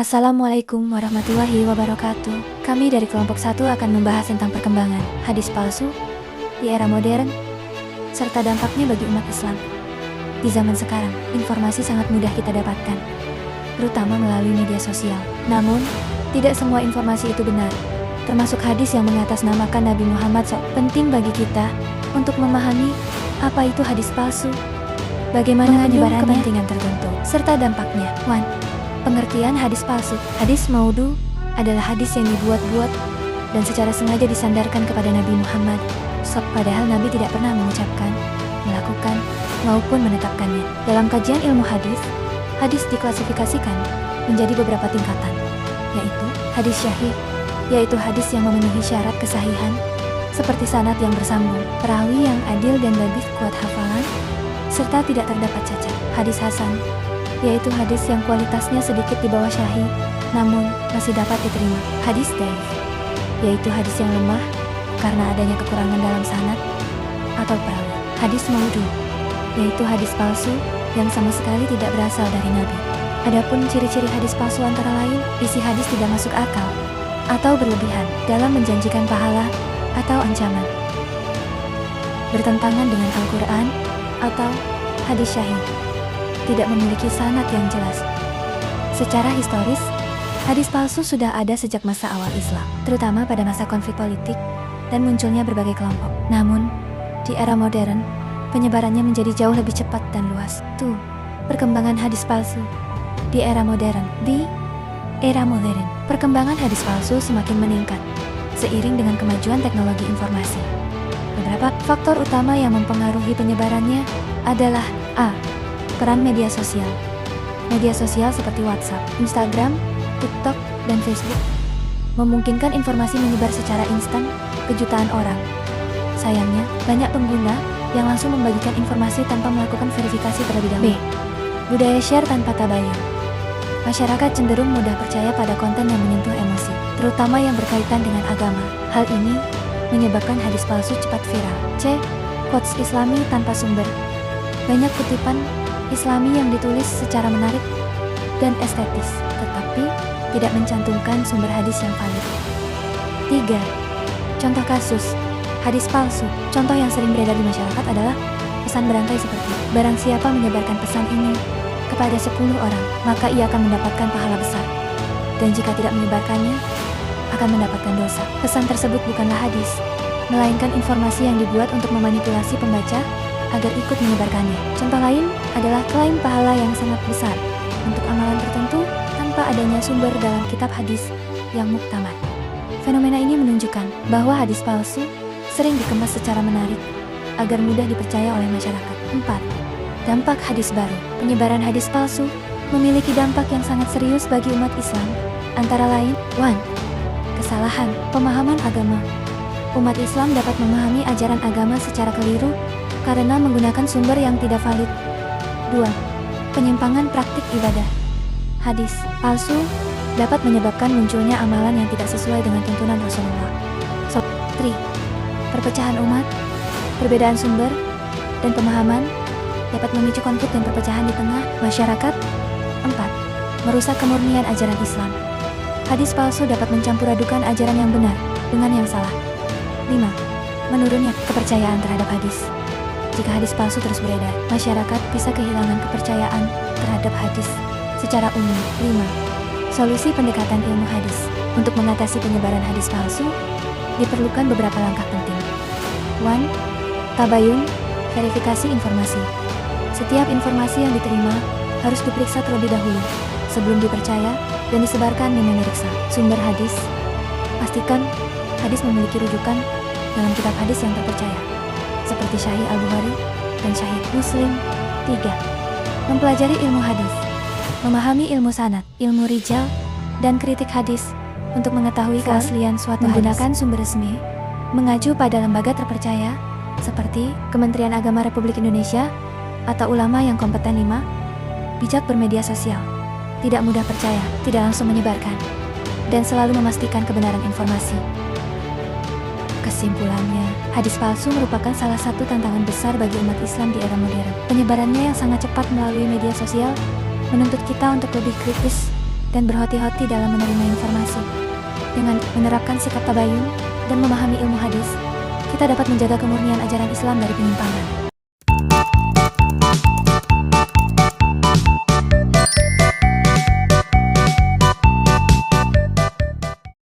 Assalamualaikum warahmatullahi wabarakatuh. Kami dari kelompok 1 akan membahas tentang perkembangan hadis palsu di era modern serta dampaknya bagi umat Islam. Di zaman sekarang, informasi sangat mudah kita dapatkan, terutama melalui media sosial. Namun, tidak semua informasi itu benar, termasuk hadis yang mengatasnamakan Nabi Muhammad SAW. Penting bagi kita untuk memahami apa itu hadis palsu, bagaimana penyebarannya, kepentingan tertentu, serta dampaknya. 1. Pengertian hadis palsu. Hadis maudhu adalah hadis yang dibuat-buat dan secara sengaja disandarkan kepada Nabi Muhammad SAW, padahal Nabi tidak pernah mengucapkan, melakukan, maupun menetapkannya. Dalam kajian ilmu hadis, hadis diklasifikasikan menjadi beberapa tingkatan, yaitu hadis syahih, yaitu hadis yang memenuhi syarat kesahihan, seperti sanad yang bersambung, perawi yang adil dan lebih kuat hafalan, serta tidak terdapat cacat. Hadis hasan, yaitu hadis yang kualitasnya sedikit di bawah syahih, namun masih dapat diterima. Hadis dhaif, yaitu hadis yang lemah karena adanya kekurangan dalam sanad atau perawi. Hadis maudhu, yaitu hadis palsu yang sama sekali tidak berasal dari Nabi. Adapun ciri-ciri hadis palsu antara lain, isi hadis tidak masuk akal atau berlebihan dalam menjanjikan pahala atau ancaman, bertentangan dengan Al-Quran, atau hadis syahih tidak memiliki sanad yang jelas. Secara historis, hadis palsu sudah ada sejak masa awal Islam, terutama pada masa konflik politik dan munculnya berbagai kelompok. Namun, di era modern, penyebarannya menjadi jauh lebih cepat dan luas. Perkembangan hadis palsu di era modern. Di era modern, perkembangan hadis palsu semakin meningkat seiring dengan kemajuan teknologi informasi. Beberapa faktor utama yang mempengaruhi penyebarannya adalah A. Peran media sosial. Media sosial seperti WhatsApp, Instagram, TikTok, dan Facebook memungkinkan informasi menyebar secara instan ke jutaan orang. Sayangnya, banyak pengguna yang langsung membagikan informasi tanpa melakukan verifikasi terlebih dahulu. B. Budaya share tanpa tabayun. Masyarakat cenderung mudah percaya pada konten yang menyentuh emosi, terutama yang berkaitan dengan agama. Hal ini menyebabkan hadis palsu cepat viral. C. Quotes Islami tanpa sumber. Banyak kutipan Islami yang ditulis secara menarik dan estetis, tetapi tidak mencantumkan sumber hadis yang valid. 3. Contoh kasus hadis palsu. Contoh yang sering beredar di masyarakat adalah pesan berantai seperti, barang siapa menyebarkan pesan ini kepada 10 orang, maka ia akan mendapatkan pahala besar, dan jika tidak menyebarkannya, akan mendapatkan dosa. Pesan tersebut bukanlah hadis, melainkan informasi yang dibuat untuk memanipulasi pembaca agar ikut menyebarkannya. Contoh lain adalah klaim pahala yang sangat besar untuk amalan tertentu tanpa adanya sumber dalam kitab hadis yang muktamad. Fenomena ini menunjukkan bahwa hadis palsu sering dikemas secara menarik agar mudah dipercaya oleh masyarakat. 4. Dampak hadis baru. Penyebaran hadis palsu memiliki dampak yang sangat serius bagi umat Islam, antara lain 1. Kesalahan pemahaman agama. Umat Islam dapat memahami ajaran agama secara keliru karena menggunakan sumber yang tidak valid. 2. Penyimpangan praktik ibadah. Hadis palsu dapat menyebabkan munculnya amalan yang tidak sesuai dengan tuntunan Rasulullah. 3. Perpecahan umat. Perbedaan sumber dan pemahaman dapat memicu konflik dan perpecahan di tengah masyarakat. 4. Merusak kemurnian ajaran Islam. Hadis palsu dapat mencampur adukan ajaran yang benar dengan yang salah. 5. Menurunnya kepercayaan terhadap hadis. Jika hadis palsu terus beredar, masyarakat bisa kehilangan kepercayaan terhadap hadis secara umum. 5. Solusi pendekatan ilmu hadis. Untuk mengatasi penyebaran hadis palsu, diperlukan beberapa langkah penting. 1. Tabayun, verifikasi informasi. Setiap informasi yang diterima harus diperiksa terlebih dahulu sebelum dipercaya dan disebarkan dengan memeriksa sumber hadis. Pastikan hadis memiliki rujukan dalam kitab hadis yang terpercaya, seperti Sahih Al-Bukhari dan Sahih Muslim. 3. Mempelajari ilmu hadis. Memahami ilmu sanad, ilmu rijal, dan kritik hadis untuk mengetahui keaslian suatu hadis. Menggunakan sumber resmi, mengacu pada lembaga terpercaya seperti Kementerian Agama Republik Indonesia atau ulama yang kompeten. 5. Bijak bermedia sosial. Tidak mudah percaya, tidak langsung menyebarkan, dan selalu memastikan kebenaran informasi. Kesimpulannya, hadis palsu merupakan salah satu tantangan besar bagi umat Islam di era modern. Penyebarannya yang sangat cepat melalui media sosial menuntut kita untuk lebih kritis dan berhati-hati dalam menerima informasi. Dengan menerapkan sikap tabayun dan memahami ilmu hadis, kita dapat menjaga kemurnian ajaran Islam dari penyimpangan.